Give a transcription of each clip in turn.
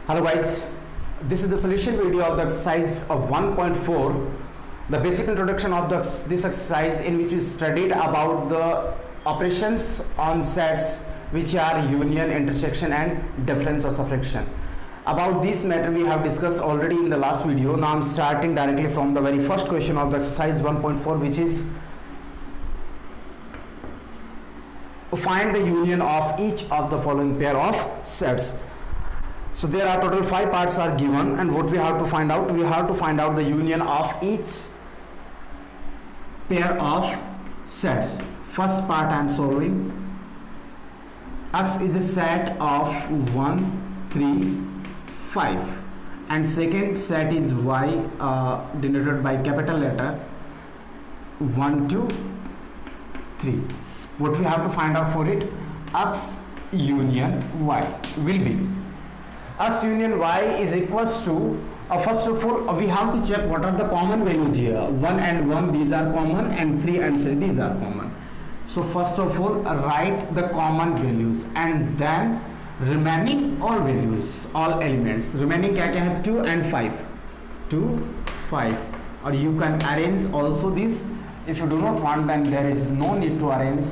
Hello guys, this is the solution video of the exercise of 1.4, the basic introduction of this exercise, in which we studied about the operations on sets which are union, intersection and difference or subtraction. About this matter we have discussed already in the last video. Now I am starting directly from the very first question of the exercise 1.4, which is find the union of each of the following pair of sets. So there are total 5 parts are given, and what we have to find out, we have to find out the union of each pair of sets. First part I am solving. X is a set of 1, 3, 5, and second set is Y, denoted by capital letter 1, 2, 3. What we have to find out for it? X union Y will be X union Y is equals to, first of all we have to check what are the common values here. 1 and 1, these are common, and 3 and 3, these are common. So first of all write the common values and then remaining all values, all elements. Remaining क्या क्या है? 2 and 5, 2, 5. or you can arrange also this. If you do not want, then there is no need to arrange.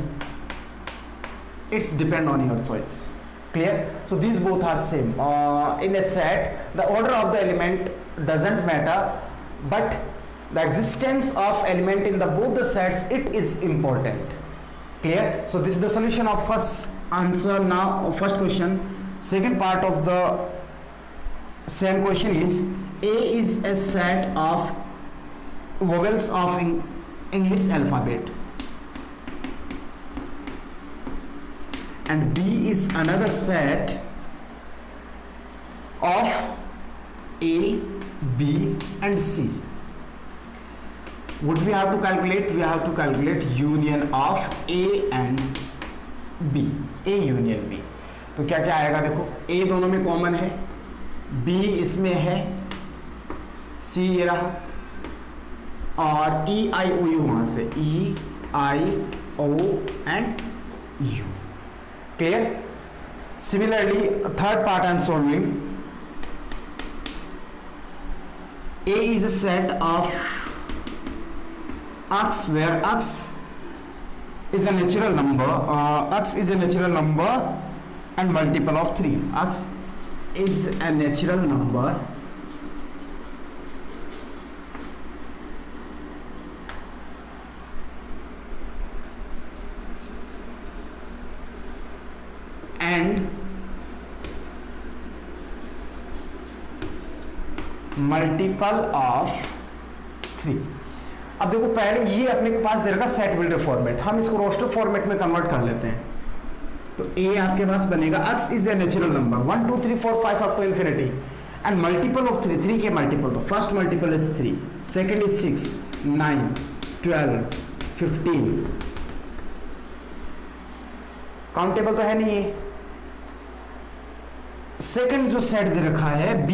It's depend on your choice. Clear? So these both are same. In a set, the order of the element doesn't matter, but the existence of element in the both the sets, it is important. Clear? So this is the solution of first answer. Now first question. Second part of the same question is, A is a set of vowels of English alphabet, and B is another set of A, B and C. What we have to calculate? We have to calculate union of A and B. A union B. तो क्या क्या आएगा? देखो, A दोनों में common है, B इसमें है, C ये रहा, और E I O U वहां से, E I O and U. Clear? Similarly, third part I am solving. A is a set of X, where X is a natural number. X is a natural number and multiple of 3. X is a natural number and multiple of 3. अब देखो, पहले ये अपने के पास दे रखा set builder format, हम इसको roster format में कन्वर्ट कर लेते हैं. तो A आपके पास बनेगा, X is a natural number 1, 2, 3, 4, 5 up to infinity, and multiple of 3. 3 के मल्टीपल, तो first multiple is 3, second is 6, 9, 12, 15. Countable तो है नहीं ये. सेकेंड जो सेट दे रखा है B,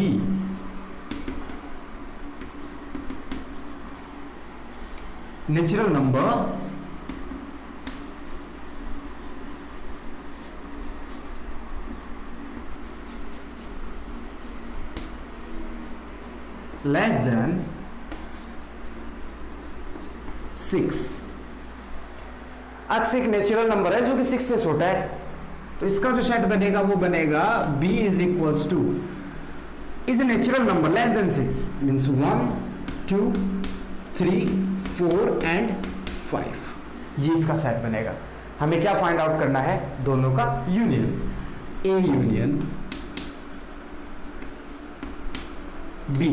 natural number less than 6. X एक नेचुरल नंबर है जो कि 6 से छोटा है, तो इसका जो सेट बनेगा वो बनेगा B is equals to, is a natural number less than 6, means 1, 2, 3, 4 and 5. ये इसका सेट बनेगा. हमें क्या फाइंड आउट करना है? दोनों का union. A union B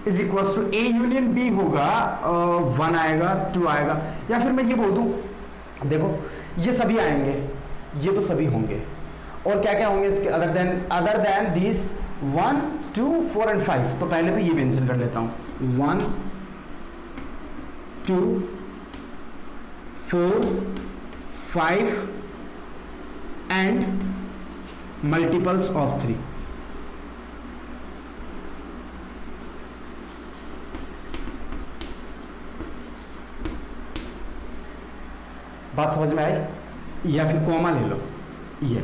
is equals to, A union B होगा 1 आएगा, 2 आएगा, या फिर मैं ये बोल दूं, देखो ये सभी आएंगे, ये तो सभी होंगे, और क्या क्या होंगे इसके अदर देन दिस 1, 2, 4 एंड 5. तो पहले तो ये मेंशन कर लेता हूं, 1, 2, 4, 5 एंड मल्टीपल्स ऑफ 3. बात समझ में आई? या फिर कॉमा ले लो, ये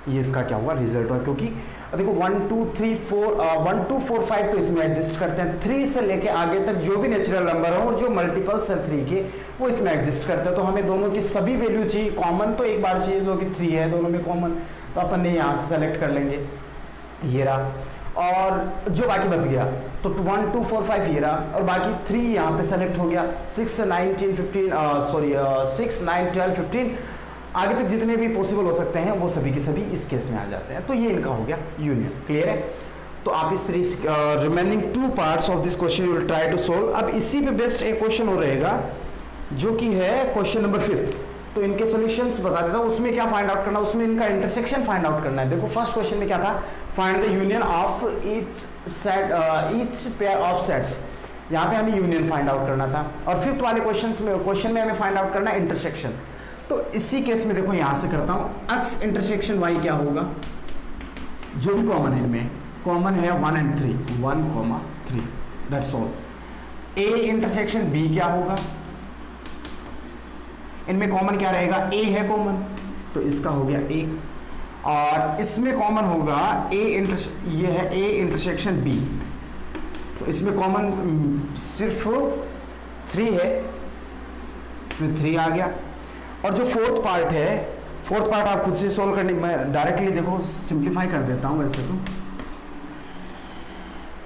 ये इसका क्या हुआ रिजल्ट हुआ, क्योंकि देखो 1 2 3 4 1 2 4 5 तो इसमें एग्जिस्ट करते हैं, 3 से लेके आगे तक जो भी नेचुरल नंबर हो और जो मल्टीपल्स हैं 3 के वो इसमें एग्जिस्ट करते हैं। तो हमें दोनों की सभी वैल्यू चाहिए, कॉमन तो एक बार चाहिए जो कि 3 है दोनों में कॉमन, तो अपन ने यहाँ से सेलेक्ट कर लेंगे, ये रहा, और जो बाकी बच गया तो 1 2 4 5 ये रहा, और बाकी 3 यहाँ पे सेलेक्ट हो गया। 6 9 10 15 सॉरी 6 9 12 15 आगे तक जितने भी पॉसिबल हो सकते हैं वो सभी के सभी इस केस में आ जाते हैं। तो ये इनका हो गया यूनियन। क्लियर है? तो आप इस remaining 2 parts of this question you will try to solve. अब इसी पे बेस्ड एक क्वेश्चन हो रहेगा जो कि है क्वेश्चन नंबर 5। तो इनके सॉल्यूशंस बता देता हूं, उसमें क्या फाइंड आउट करना, उसमें इनका इंटरसेक्शन फाइंड आउट करना है। देखो फर्स्ट क्वेश्चन में क्या था, find the union of each pair of sets, यहाँ पे हमें यूनियन फाइंड आउट करना था। और फिफ्थ वाले क्वेश्चन में हमें फाइंड आउट करना है इंटरसेक्शन। तो इसी केस में देखो यहां से करता हूं, एक्स इंटरसेक्शन वाई क्या होगा, जो भी कॉमन है इनमें, कॉमन है 1 and 3, 1, 3, that's all. A intersection B क्या होगा, इनमें कॉमन क्या रहेगा, ए है कॉमन, तो इसका हो गया ए। और इसमें कॉमन होगा ये है ए इंटरसेक्शन बी, तो इसमें कॉमन सिर्फ 3 है, इसमें 3 आ गया। और जो फोर्थ पार्ट है, फोर्थ पार्ट आप खुद से सोल्व करने, मैं डायरेक्टली देखो सिंप्लीफाई कर देता हूं वैसे तो।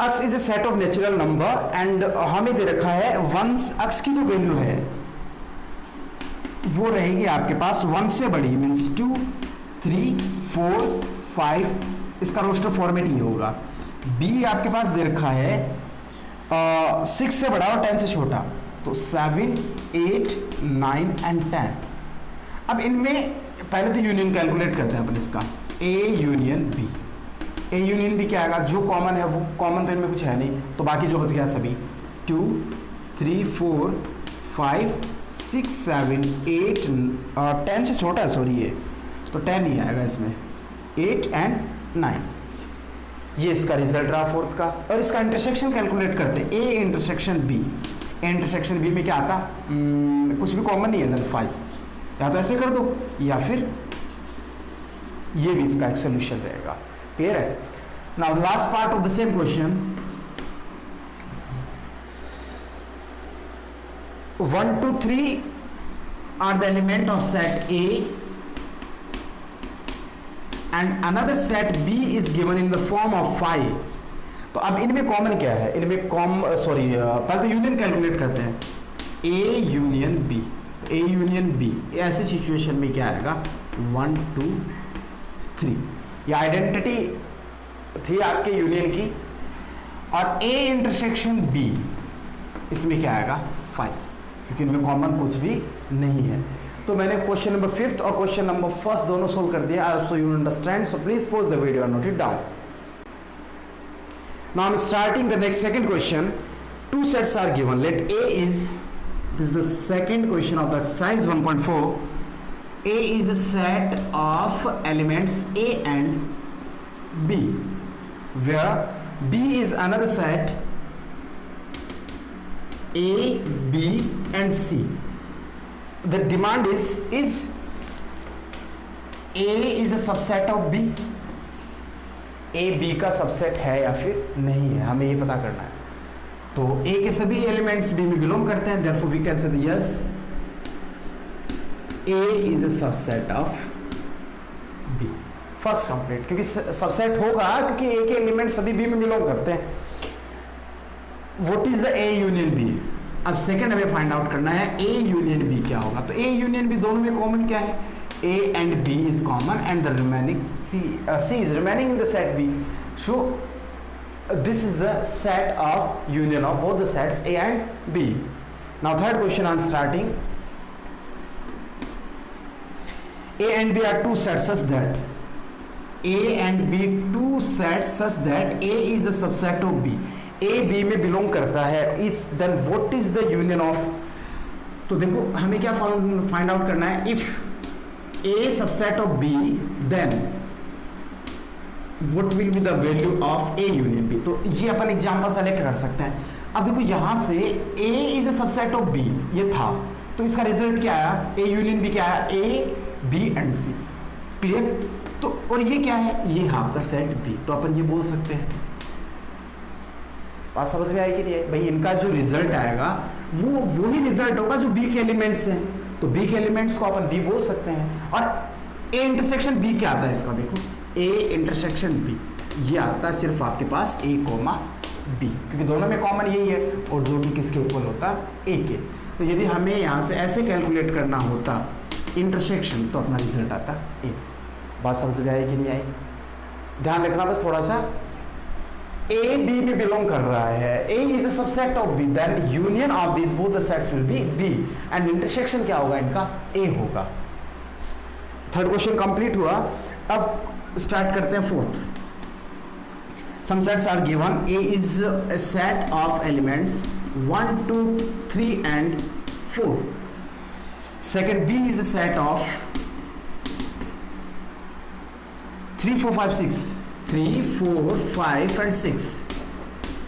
x is A set of natural number and हमें दे रखा है 1, x की जो वैल्यू है वो रहेगी आपके पास 1 से बड़ी, मीन्स 2 3 4 5, इसका रोस्टर फॉर्मेट ये होगा। b आपके पास दे रखा है 6 से बड़ा और 10 से छोटा, तो 7 8 9 and 10। अब इनमें पहले तो यूनियन कैलकुलेट करते हैं अपन इसका, a union b। a union b क्या आएगा, जो कॉमन है वो, कॉमन तो इनमें कुछ है नहीं, तो बाकी जो बच गया सभी 2 3 4 5 6 7 8 10 से छोटा है सॉरी ये, तो 10 ही आएगा इसमें, 8 and 9। ये इसका रिजल्ट रहा फोर्थ का। और इसका इंटरसेक्शन कैलकुलेट करते हैं, a intersection b। Intersection B में क्या आता, कुछ भी कॉमन नहीं है, देन 5, या तो ऐसे कर दो या फिर ये भी इसका एक सोल्यूशन रहेगा। क्लियर है? Now last part of the same question, 1 2 3 are the element of set A and another set B is given in the form of 5। तो अब इनमें कॉमन क्या है, इनमें पहले तो यूनियन कैलकुलेट करते हैं, A यूनियन B। तो A यूनियन B ऐसे सिचुएशन में क्या आएगा, 1 2 3, ये आइडेंटिटी थी आपके यूनियन की। और A इंटरसेक्शन B, इसमें क्या आएगा 5, क्योंकि इनमें कॉमन कुछ भी नहीं है। तो मैंने क्वेश्चन नंबर 5 और क्वेश्चन नंबर 1 दोनों सोल्व कर दिया। So you understand, so please pause the video and note it down. Now I'm starting the next second question. 2 sets are given. Let A is, this is the second question of the exercise 1.4. A is a set of elements A and B, where B is another set A, B and C. The demand is A is a subset of B. A B का subset है या फिर नहीं है, हमें ये पता करना है। तो A के सभी एलिमेंट्स B में बिलोंग करते हैं, therefore we can say yes, A is a subset of B. First complete, क्योंकि सबसेट होगा क्योंकि A के एलिमेंट सभी B में बिलोंग करते हैं। What is the A union B? अब सेकंड हमें फाइंड आउट करना है A यूनियन B क्या होगा। तो A यूनियन B दोनों में कॉमन क्या है, A and B is common and the remaining C is remaining in the set B. So this is the set of union of both the sets A and B. Now third question I am starting. A and B are two sets such that A and B two sets such that A is a subset of B. A B में belong करता है, it's then what is the union of? तो देखो हमें क्या find out करना है, if A subset of B, then what will be the value of A union B? तो ये अपन एग्जाम्पल सेलेक्ट कर सकते हैं। अब देखो यहां से A is a subset of B ये था, तो इसका रिजल्ट क्या आया, A union B क्या आया, A B and C। Clear? तो और ये क्या है, ये आपका सेट बी, तो अपन ये बोल सकते हैं। बात समझ में आई कि नहीं भाई, इनका जो रिजल्ट आएगा वो वही रिजल्ट होगा जो बी के एलिमेंट्स हैं, तो बी के एलिमेंट्स को अपन बी बोल सकते हैं। और ए इंटरसेक्शन बी क्या आता है इसका, देखो ए इंटरसेक्शन बी ये आता है सिर्फ आपके पास ए कोमा बी, क्योंकि दोनों में कॉमन यही है, और जो कि किसके इक्वल होता है, ए के। तो यदि हमें यहाँ से ऐसे कैलकुलेट करना होता इंटरसेक्शन, तो अपना रिजल्ट आता ए। बात समझ में आई कि नहीं आई, ध्यान रखना बस थोड़ा सा। ए बी में बिलोंग कर रहा है, A is a subset of B, then union of this both the sets will be B, and intersection क्या होगा इनका, ए होगा। थर्ड क्वेश्चन कंप्लीट हुआ। अब स्टार्ट करते हैं fourth. Some sets are given, A is a set of elements 1 2 3 and 4. Second, B is a set of 3 4 5 6, 3 4 5 and 6.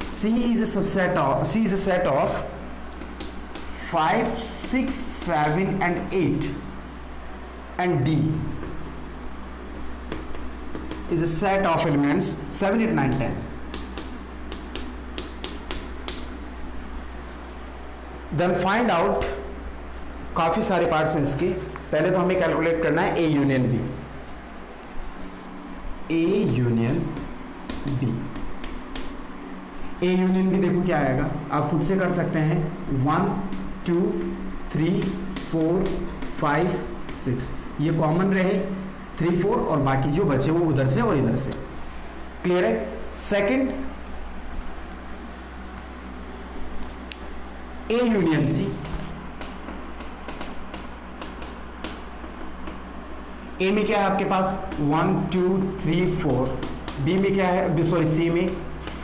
C is a subset of, C is a set of 5 6 7 and 8, and D is a set of elements 7 8 9 10. Then find out, काफ़ी सारे parts हैं इसके। पहले तो हमें calculate करना है A union B, A union B. A union B देखो क्या आएगा, आप खुद से कर सकते हैं। 1 2 3 4 5 6, ये कॉमन रहे 3 4, और बाकी जो बचे वो उधर से और इधर से। क्लियर है। Second, A union C. ए में क्या है आपके पास 1 2 3 4, बी में क्या है, सॉरी सी में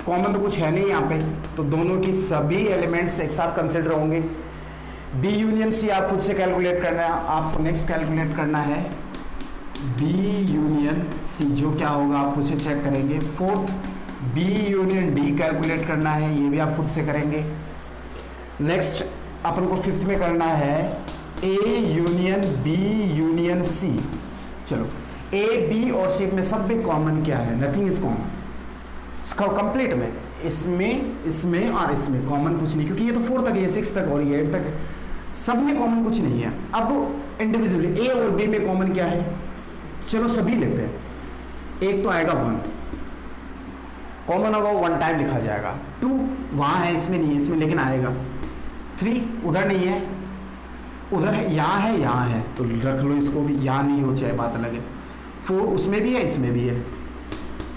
कॉमन तो कुछ है नहीं यहाँ पे, तो दोनों की सभी एलिमेंट्स एक साथ कंसिडर होंगे। बी यूनियन सी आप खुद से कैलकुलेट करना है, आपको नेक्स्ट कैलकुलेट करना है बी यूनियन सी, जो क्या होगा आप खुद से चेक करेंगे। Fourth, B union D calculate करना है, ये भी आप खुद से करेंगे। नेक्स्ट अपन को फिफ्थ में करना है A union B union C. चलो, ए बी और सी में सब में कॉमन क्या है, नथिंग इज कॉमन। कंप्लीट में इसमें और इसमें कॉमन कुछ नहीं, क्योंकि ये तो 4 तक है, 6 तक और ये 8 तक है, सब में कॉमन कुछ नहीं है। अब इंडिविजुअली ए और बी में कॉमन क्या है, चलो सभी लेते हैं। एक तो आएगा 1 कॉमन होगा, 1 टाइम लिखा जाएगा। 2 वहाँ है, इसमें नहीं है, इसमें लेकिन आएगा। 3 उधर नहीं है, उधर है, यहाँ है, तो रख लो इसको भी, यहाँ नहीं हो चाहे बात अलग है। 4 उसमें भी है, इसमें भी है।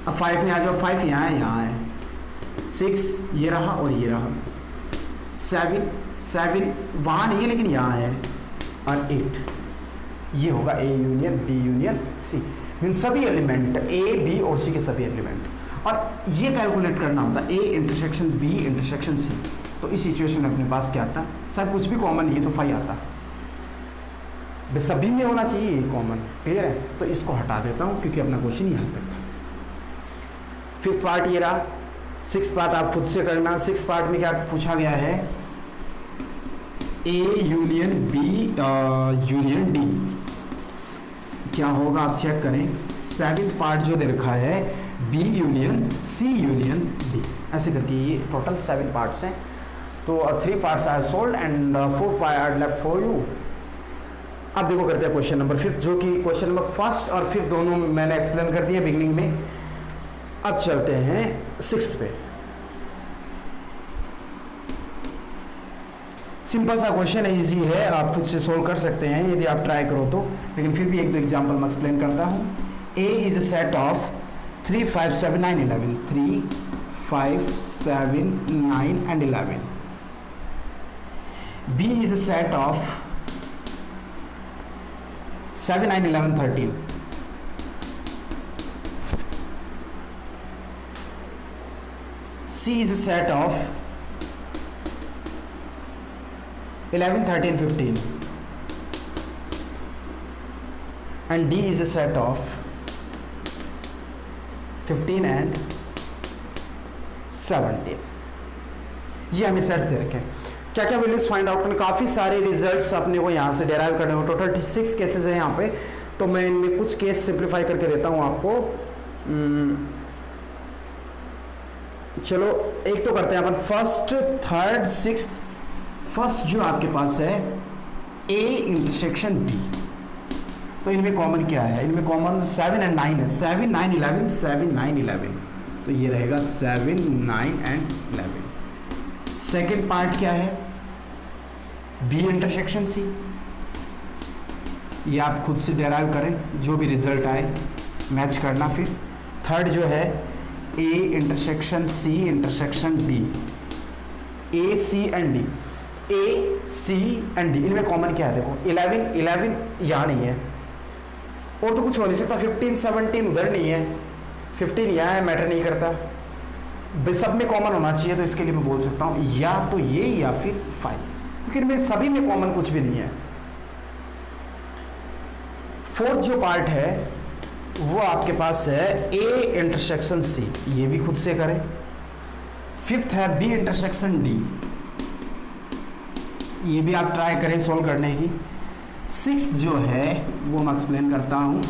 अब 5 में आ जाओ, 5 यहाँ है। 6 ये रहा और ये रहा। 7 वहाँ नहीं है लेकिन यहाँ है। और 8 ये होगा A union B union C, mean सभी एलिमेंट ए बी और सी के सभी एलिमेंट। और ये कैलकुलेट करना होता है A intersection B intersection C. तो इस सिचुएशन में अपने पास क्या आता, शायद कुछ भी कॉमन नहीं है तो 5 आता, सभी में होना चाहिए कॉमन। क्लियर है, तो इसको हटा देता हूँ क्योंकि अपना क्वेश्चन यहाँ तक था। 5th पार्ट ये रहा। 6th पार्ट आप खुद से करना। 6th पार्ट में क्या पूछा गया है, A union B union D क्या होगा आप चेक करें। 7th पार्ट जो दे रखा है B union C union D, ऐसे करके ये टोटल 7 पार्ट्स हैं। तो 3 parts are solved and 4 part are left for you. अब देखो करते हैं क्वेश्चन नंबर 5, जो कि क्वेश्चन नंबर 1st और 5th दोनों मैंने एक्सप्लेन कर दिया बिगनिंग में। अब चलते हैं 6th पे। सिंपल सा क्वेश्चन है, इजी है, आप खुद से सोल्व कर सकते हैं यदि आप ट्राई करो तो, लेकिन फिर भी 1-2 एग्जांपल मैं एक्सप्लेन करता हूँ। ए is a set of 3 5 7 9 11, 3 5 7 9 and 11. B is a set of 7 9 11 13. C is a set of 11 13 15, and D is a set of 15 and 17. ये हमें सेट्स दे रखे हैं। क्या क्या वैल्यूज फाइंड आउट करने, काफ़ी सारे रिजल्ट्स अपने को यहाँ से डेराइव करने को। टोटल 6 केसेस हैं यहाँ पे, तो मैं इनमें कुछ केस सिंप्लीफाई करके देता हूँ आपको। चलो एक तो करते हैं अपन फर्स्ट, थर्ड, सिक्स्थ। फर्स्ट जो आपके पास है ए इंटरसेक्शन बी, तो इनमें कॉमन क्या है? इनमें कॉमन 7 एंड 9 है। 7 9 11, 7 9 11, तो ये रहेगा 7 9 एंड 11। सेकेंड पार्ट क्या है? बी इंटरसेक्शन सी, ये आप खुद से डेराइव करें, जो भी रिजल्ट आए मैच करना। फिर थर्ड जो है A intersection C intersection B, A C and D, A C and D, इनमें कॉमन क्या है? देखो 11 11 यहाँ नहीं है, और तो कुछ हो नहीं सकता। 15 17 उधर नहीं है, 15 यहाँ है, मैटर नहीं करता। सब में कॉमन होना चाहिए, तो इसके लिए मैं बोल सकता हूँ या तो ये या फिर 5, क्योंकि इनमें सभी में कॉमन कुछ भी नहीं है। फोर्थ जो पार्ट है वो आपके पास है ए इंटरसेक्शन सी, ये भी खुद से करें। फिफ्थ है बी इंटरसेक्शन डी, ये भी आप ट्राई करें सॉल्व करने की। सिक्स जो है वो मैं एक्सप्लेन करता हूं,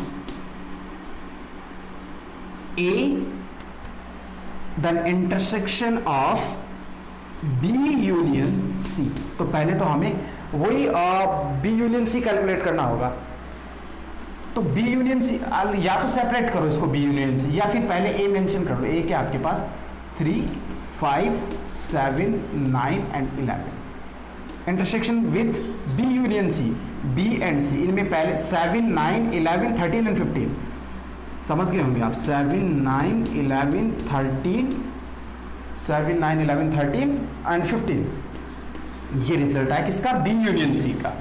A the intersection of B union C. तो पहले तो हमें वही बी यूनियन सी कैलकुलेट करना होगा। तो बी यूनियन सी या तो सेपरेट करो इसको बी यूनियन सी, या फिर पहले ए मेंशन कर लो। ए क्या आपके पास 3 5 7 9 and 11 intersection with B union C, B and C. इनमें पहले 7 9 11 13 एंड 15 समझ गए होंगे आप। 7 9 11 13 7 9 11 13 एंड 15, ये रिजल्ट है किसका? बी यूनियन सी का।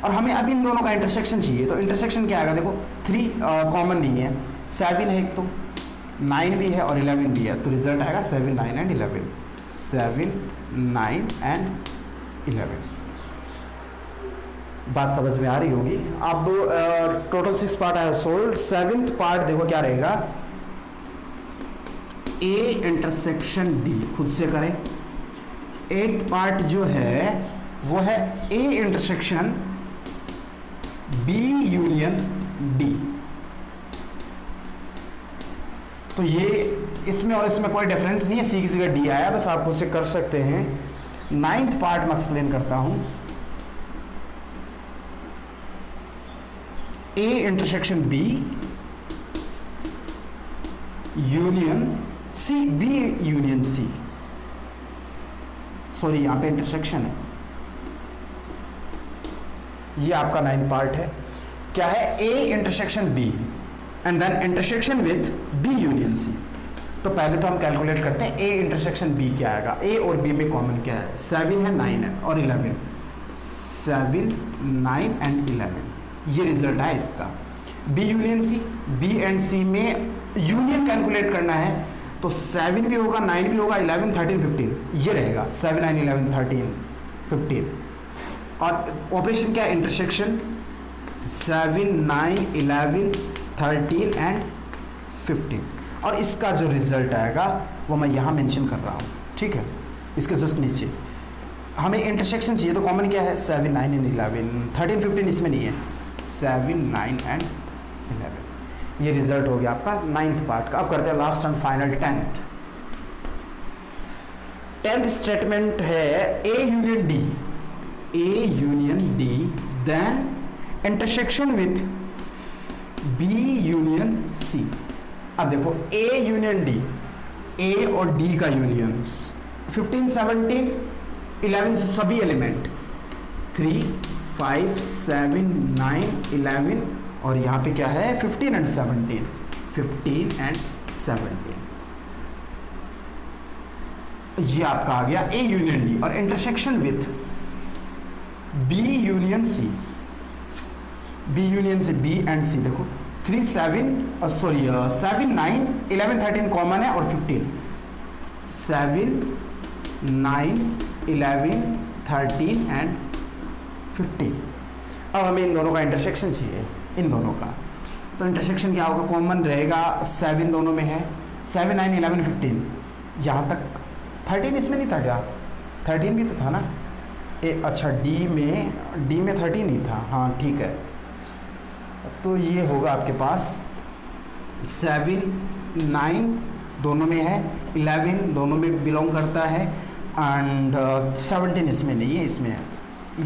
और हमें अब इन दोनों का इंटरसेक्शन चाहिए, तो इंटरसेक्शन क्या आएगा? देखो 3 कॉमन नहीं है, 7 है एक, तो 9 भी है और 11 भी है, तो रिजल्ट आएगा 7 9 एंड 11, 7 9 एंड 11। बात समझ में आ रही होगी। अब टोटल 6 पार्ट है सोल्व। 7th पार्ट देखो क्या रहेगा, ए इंटरसेक्शन डी, खुद से करें। 8th पार्ट जो है वो है A intersection B union D. तो ये इसमें और इसमें कोई डिफरेंस नहीं है, सी की जगह डी आया, बस आप खुद से कर सकते हैं। 9th पार्ट में एक्सप्लेन करता हूं, A intersection B union C, B union C, sorry यहां पे इंटरसेक्शन है, ये आपका 9th पार्ट है। क्या है? A intersection B and then intersection with B union C. तो पहले तो हम कैलकुलेट करते हैं ए इंटरसेक्शन बी क्या आएगा। ए और बी में कॉमन क्या है? 7 है, 9 है और 11, 7 9 एंड 11, ये रिजल्ट है इसका। B union C, B and C में यूनियन कैलकुलेट करना है, तो 7 भी होगा, 9 भी होगा, 11 13 15, ये रहेगा 7 9 11 13 15। और ऑपरेशन क्या है? Intersection 7 9 11 13 and 15। और इसका जो रिजल्ट आएगा वो मैं यहाँ मेंशन कर रहा हूँ, ठीक है, इसके जस्ट नीचे। हमें इंटरसेक्शन चाहिए, तो कॉमन क्या है? 7 9 एंड 11, 13 15 इसमें नहीं है, 7 9 एंड 11। ये रिजल्ट हो गया आपका 9th पार्ट का। अब करते हैं last and final 10th। 10th statement है A union D, A union D then intersection with B union C. अब देखो ए यूनियन डी, ए और डी का यूनियन, 15 17 11 सभी एलिमेंट, 3 5 7 9 11, और यहाँ पे क्या है? 15 एंड 17, 15 एंड 17, ये आपका आ गया ए यूनियन डी। और intersection with B union C, B union से बी एंड सी, देखो 3 7 7 9 11 13 कॉमन है, और 15 7 9 11 13 एंड 15। अब हमें इन दोनों का इंटरसेक्शन चाहिए, इन दोनों का। तो इंटरसेक्शन क्या होगा? कॉमन रहेगा 7 दोनों में है, 7 9 11 15, यहाँ तक 13 इसमें नहीं था क्या? 13 भी तो था ना? अच्छा डी में 13 ही था, हाँ ठीक है। तो ये होगा आपके पास 7, 9 दोनों में है, 11 दोनों में बिलोंग करता है, एंड 17 इसमें नहीं है, इसमें है।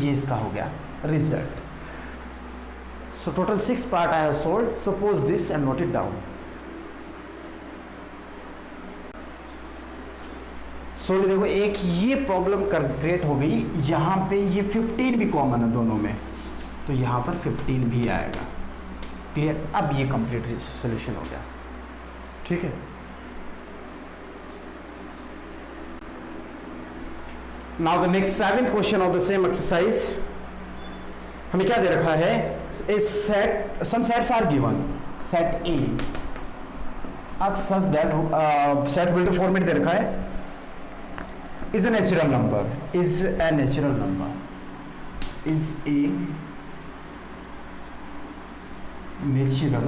ये इसका हो गया result. So total 6 part I have solved, suppose this and note it down. So देखो एक ये प्रॉब्लम क्रिएट हो गई, यहाँ पे ये 15 भी कॉमन है दोनों में, तो यहाँ पर 15 भी आएगा। क्लियर? अब ये कंप्लीट सोल्यूशन हो गया। ठीक है, now the next 7th question of the same exercise. हमें क्या दे रखा है? इस सेट, some sets are given, set A such that set builder format दे रखा है, is a natural number, is a natural number, is a natural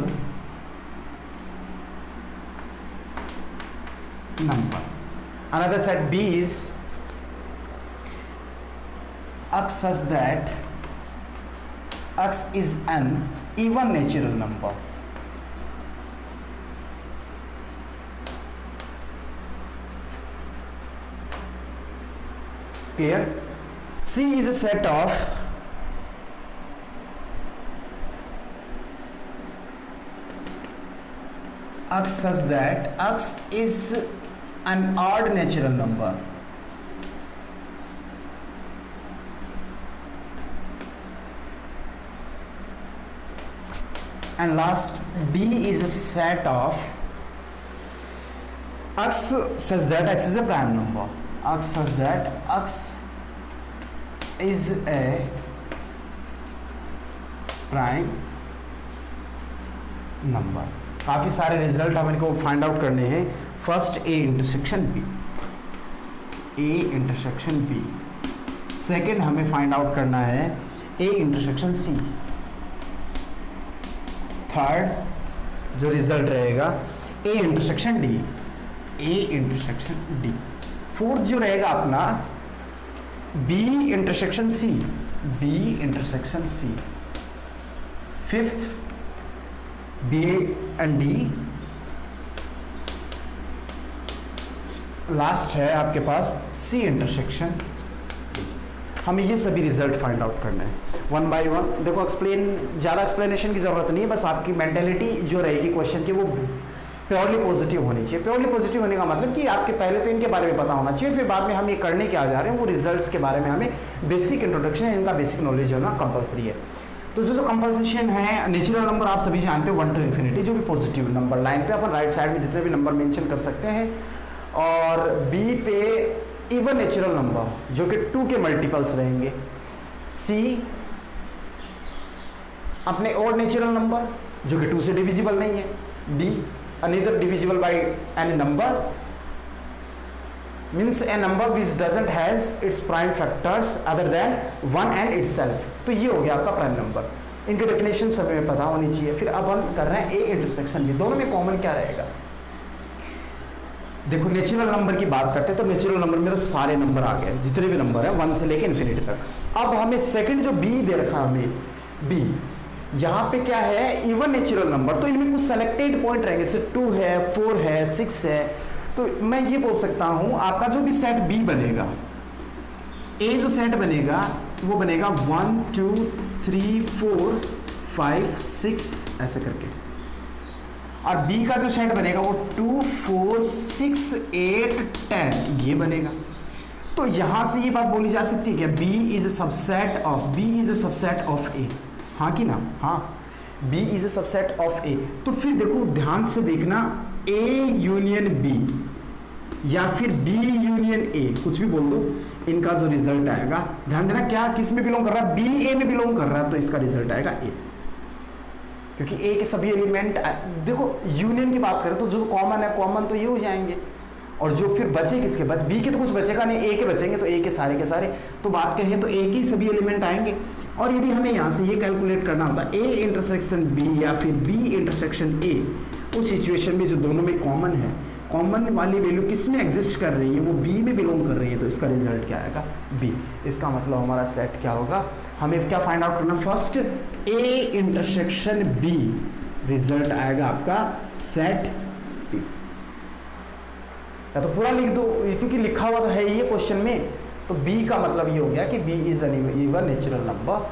number. Another set B is x such that x is an even natural number. Clear? C is a set of x such that x is an odd natural number. And last, D is a set of x such that x is a prime number. X such that x is a prime number. काफी सारे result हम इनको find out करने हैं। First A intersection B, A intersection B. Second हमें find out करना है A intersection C. Third जो रिजल्ट रहेगा A intersection D, A intersection D. Fourth जो रहेगा अपना B intersection C, B intersection C. Fifth B and D. Last है आपके पास सी इंटरसेक्शन डी। हमें ये सभी रिजल्ट फाइंड आउट करना है वन बाय वन। देखो ज़्यादा एक्सप्लेनेशन की जरूरत नहीं है, बस आपकी मेंटेलिटी जो रहेगी क्वेश्चन की वो प्योरली पॉजिटिव होनी चाहिए। प्योरली पॉजिटिव होने का मतलब कि आपके पहले तो इनके बारे में पता होना चाहिए, फिर बाद में हम ये करने क्या जा रहे हैं वो रिजल्ट्स के बारे में हमें बेसिक इंट्रोडक्शन, इनका बेसिक नॉलेज होना कंपलसरी है। तो जो कंपल्सेशन है, नेचुरल नंबर आप सभी जानते हो 1 to infinity, जो भी पॉजिटिव नंबर लाइन पे अपन राइट साइड में जितने भी नंबर मेंशन कर सकते हैं, और बी पे इवन नेचुरल नंबर जो कि 2 के मल्टीपल्स रहेंगे। सी अपने और नेचुरल नंबर जो कि 2 से डिविजिबल नहीं है। D neither divisible by any number, means a number which doesn't has its prime factors other than 1 and itself। तो ये हो गया आपका प्राइम नंबर। इनके डेफिनेशन सभी में पता होनी चाहिए। फिर अब हम कर रहे हैं ए इंटरसेक्शन बी। दोनों में कॉमन क्या रहेगा? देखो नेचुरल नंबर की बात करते हैं तो नेचुरल नंबर में तो सारे नंबर आ गए, जितने भी नंबर है 1 से लेके इन्फिनिटी तक। अब हमें सेकंड जो बी दे रखा हमें बी, यहाँ पे क्या है? Even natural number. तो इनमें कुछ सेलेक्टेड पॉइंट रहेंगे, जैसे 2 है, 4 है, 6 है। तो मैं ये बोल सकता हूं आपका जो भी सेट बी बनेगा, ए जो सेट बनेगा वो बनेगा 1 2 3 4 5 6 ऐसे करके, और बी का जो सेट बनेगा वो 2 4 6 8 10 ये बनेगा। तो यहां से ये बात बोली जा सकती है कि B is a subset of A. हाँ कि ना? हाँ, B is a subset of A। तो फिर देखो ध्यान से देखना, A यूनियन B या फिर B यूनियन A, कुछ भी बोल दो, इनका जो रिजल्ट आएगा, ध्यान देना क्या किस में बिलोंग कर रहा है? B A में बिलोंग कर रहा है, तो इसका रिजल्ट आएगा A, क्योंकि A के सभी एलिमेंट। देखो यूनियन की बात करें तो जो कॉमन है, कॉमन तो ये हो जाएंगे, और जो फिर बचे किसके बच? बी के तो कुछ बचेगा नहीं, ए के बचेंगे, तो ए के सारे। तो बात कहें तो ए के सभी एलिमेंट आएंगे। और यदि हमें यहाँ से ये कैलकुलेट करना होता है ए इंटरसेक्शन बी या फिर बी इंटरसेक्शन ए, उस सिचुएशन में जो दोनों में कॉमन है, कॉमन वाली वैल्यू किस में एग्जिस्ट कर रही है, वो बी में बिलोंग कर रही है, तो इसका रिजल्ट क्या आएगा, बी। इसका मतलब हमारा सेट क्या होगा, हमें क्या फाइंड आउट करना, first A intersection B, result आएगा आपका सेट बी। या तो पूरा लिख दो क्योंकि लिखा हुआ तो है ये क्वेश्चन में, तो बी का मतलब ये हो गया कि B is an even natural number,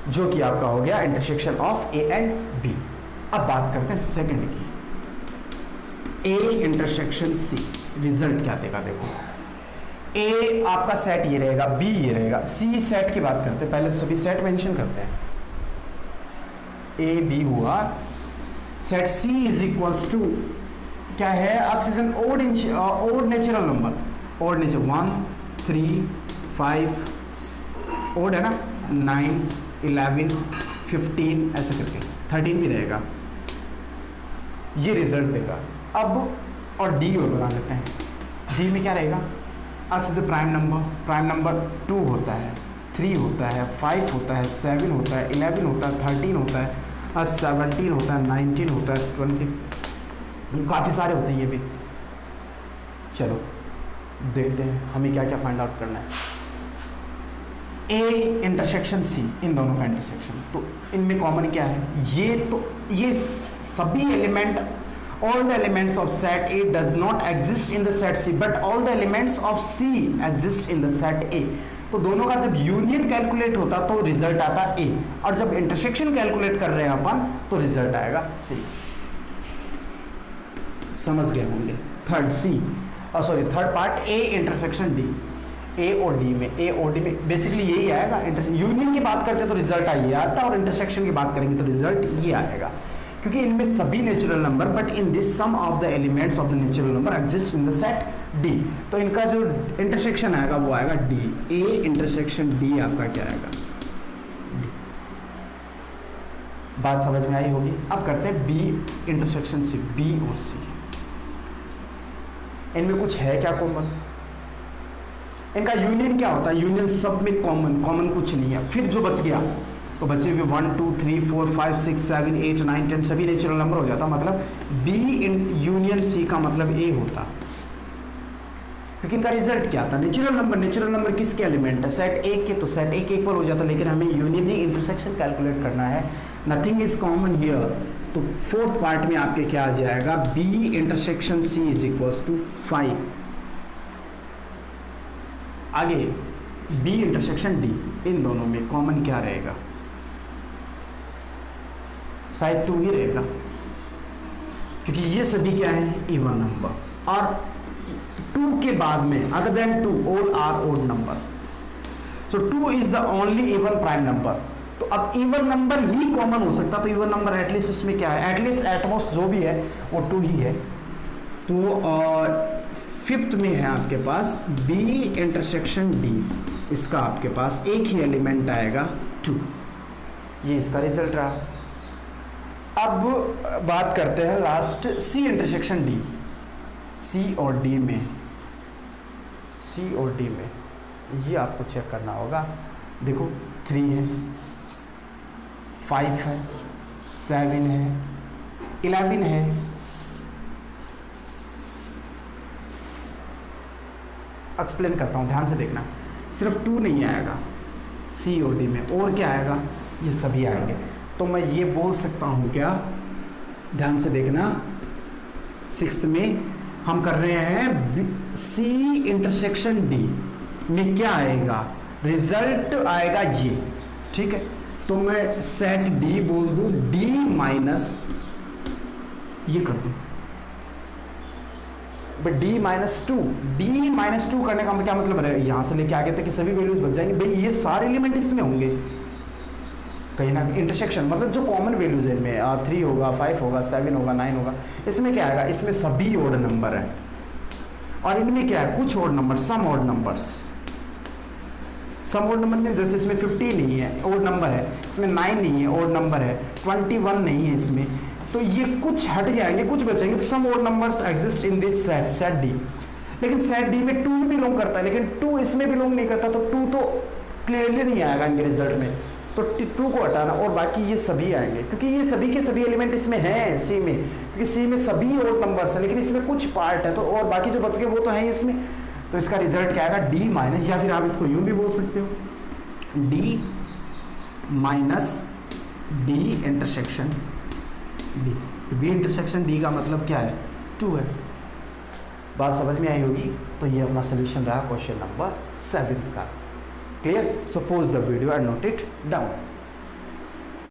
जो कि आपका हो गया intersection of A and B. अब बात करते हैं सेकंड की, ए इंटरसेक्शन सी, रिजल्ट क्या देगा, देखो ए आपका सेट ये रहेगा, बी ये रहेगा, सी सेट की बात करते हैं, पहले तो सभी सेट मेंशन करते हैं, ए बी हुआ, set C is equals to क्या है, oxygen odd natural number, odd natural 1 3 5 odd है ना, 9 11 15 ऐसे करके 13 भी रहेगा, ये रिजल्ट देगा। अब और डी और बना लेते हैं, डी में क्या रहेगा, ऑक्सीजन प्राइम नंबर 2 होता है, 3 होता है, 5 होता है, 7 होता है, 11 होता है, 13 होता है, 17 होता है, 19 होता है, 20, काफ़ी सारे होते हैं ये भी। चलो देखते हैं हमें क्या क्या फाइंड आउट करना है। ए इंटरसेक्शन सी, इन दोनों का इंटरसेक्शन, तो इनमें कॉमन क्या है, ये सभी element, all the elements of set A does not exist in the set C but all the elements of C exist in the set A। तो दोनों का जब यूनियन कैलकुलेट होता तो रिजल्ट आता A, और जब इंटरसेक्शन कैलकुलेट कर रहे हैं अपन तो रिजल्ट आएगा C। समझ गए होंगे। Third part A intersection D, A और डी में बेसिकली यही आएगा, यूनियन की बात करते तो रिजल्ट ये आता, और इंटरसेक्शन की बात करेंगे तो रिजल्ट ये आएगा, क्योंकि इनमें सभी natural number but in this some of the elements of the natural number exist in the set D, तो इनका जो इंटरसेक्शन आएगा वो आएगा डी। ए इंटरसेक्शन डी आपका क्या आएगा, डी। बात समझ में आई होगी। अब करते हैं बी इंटरसेक्शन सी, बी और सी, इनमें कुछ है क्या कॉमन, इनका यूनियन क्या होता है, यूनियन सब में कॉमन कुछ नहीं है, फिर जो बच गया तो बचे हुए 1 2 3 4 5 6 7 8 9 10 सभी नेचुरल नंबर हो जाता, मतलब बी इन यूनियन सी का मतलब ए होता, क्योंकि इनका रिजल्ट क्या था, नेचुरल नंबर किसके एलिमेंट है, सेट ए के, तो सेट ए के इक्वल हो जाता, लेकिन हमें यूनियन नहीं इंटरसेक्शन कैलकुलेट करना है, नथिंग इज कॉमन हियर, तो फोर्थ पार्ट में आपके क्या आ जाएगा, B intersection C is equals to 5। आगे बी इंटरसेक्शन डी, इन दोनों में कॉमन क्या रहेगा, शायद 2 ही रहेगा, क्योंकि ये सभी क्या है, इवन नंबर, और 2 के बाद में other than 2 all are odd number, so 2 is the only even prime number, तो अब इवन नंबर ही कॉमन हो सकता, तो इवन नंबर एटलीस्ट इसमें क्या है, एटलीस्ट एटमोस्ट जो भी है वो 2 ही है, तो फिफ्थ में है आपके पास बी इंटरसेक्शन डी, इसका आपके पास एक ही एलिमेंट आएगा 2, ये इसका रिजल्ट रहा। अब बात करते हैं लास्ट सी इंटरसेक्शन डी, सी और डी में ये आपको चेक करना होगा, देखो 3 है, 5 है, 7 है, 11 है, एक्सप्लेन करता हूँ, ध्यान से देखना, सिर्फ 2 नहीं आएगा सी और डी में, और क्या आएगा, ये सभी आएंगे, तो मैं ये बोल सकता हूँ क्या, ध्यान से देखना, 6th में हम कर रहे हैं सी इंटरसेक्शन डी में क्या आएगा, रिजल्ट आएगा ये, ठीक है, तो मैं सेट डी बोल दूं, डी माइनस ये कर दूं, डी माइनस टू करने का क्या मतलब है, यहां से लेके आगे तक कि सभी वैल्यूज बच जाएंगे, भाई ये सारे एलिमेंट इसमें होंगे कहीं ना, इंटरसेक्शन मतलब जो कॉमन वैल्यूज है इनमें 3 होगा, 5 होगा, 7 होगा, 9 होगा, इसमें क्या आएगा, इसमें सभी ओड नंबर है, और इनमें क्या है, कुछ ओड नंबर, सम ओड नंबर्स, सम ओड नंबर में जैसे इसमें 50 नहीं है, ओड नंबर है, इसमें 9 नहीं है, ओड नंबर है, 21 नहीं है इसमें, तो ये कुछ हट जाएंगे, कुछ बचेंगे, तो some odd numbers exist in this set D, लेकिन सेट डी में 2 बिलोंग करता है, लेकिन 2 इसमें बिलोंग नहीं करता, तो 2 तो क्लियरली नहीं आएगा इनके रिजल्ट में, तो 2 को हटाना और बाकी ये सभी आएंगे, क्योंकि ये सभी के सभी एलिमेंट इसमें हैं सी में, क्योंकि सी में सभी और नंबर्स हैं, लेकिन इसमें कुछ पार्ट है तो, और बाकी जो बच गए वो तो हैं इसमें। तो इसका रिजल्ट क्या आएगा, डी माइनस, या फिर आप इसको यूं भी बोल सकते हो, D minus D intersection D. तो बी इंटरसेक्शन डी का मतलब क्या है, 2 है। बात समझ में आई होगी। तो ये अपना सोल्यूशन रहा क्वेश्चन नंबर 7 का। Clear? So pause the video and note it down.